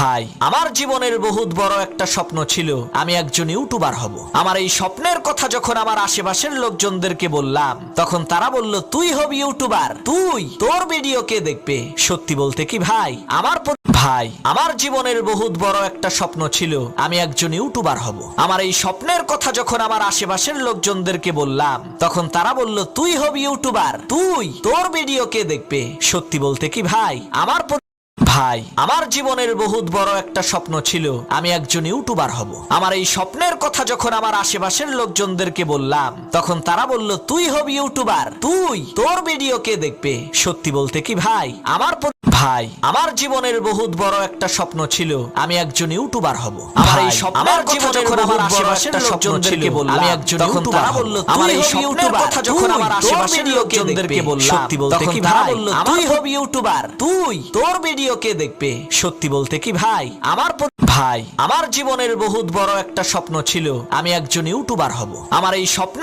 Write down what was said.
ভাই, আমার জীবনের বহুত বড় একটা স্বপ্ন ছিল আমি একজন ইউটিউবার হব। আমার এই স্বপ্নের কথা যখন আমার আশেপাশের লোকজনদেরকে বললাম, তখন তারা বলল, তুই হবি ইউটিউবার, তুই, তোর ভিডিও কে দেখবে? সত্যি বলতে কি ভাই, ভাই, আমার জীবনের বহুত বড় একটা স্বপ্ন ছিল আমি একজন ইউটিউবার হব। আমার এই স্বপ্নের কথা যখন আমার আশেপাশের লোকজনদেরকে বললাম, তখন তারা বলল, তুই হবি ইউটিউবার, তুই, তোর ভিডিও কে দেখবে? সত্যি বলতে কি ভাই, ভাই, আমার জীবনের বহুত বড় একটা স্বপ্ন ছিল আমি একজন ইউটিউবার হব। আমার এই স্বপ্নের কথা যখন আমার আশেপাশের লোকজনদেরকে বললাম, তখন তারা বলল, তুই হবি ইউটিউবার, তুই, তোর ভিডিও কে দেখবে? সত্যি বলতে কি ভাই, ভাই, আমার জীবনের বহুত বড় একটা স্বপ্ন ছিল আমি একজন ইউটিউবার হব। আমার এই স্বপ্নের কথা যখন আমার আশেপাশের লোকজনদেরকে বললাম, তখন তারা বলল, আমার এই স্বপ্নের কথা যখন আমার আশেপাশের লোকজনদেরকে বললাম, সত্যি বলতে কি ভাই, তুই হবি ইউটিউবার, তুই, তোর ভিডিও কে দেখবে? সত্যি বলতে কি ভাই, ভাই, আমার জীবনের বহুত বড় একটা স্বপ্ন ছিল আমি একজন ইউটিউবার হব। আমার এই স্বপ্ন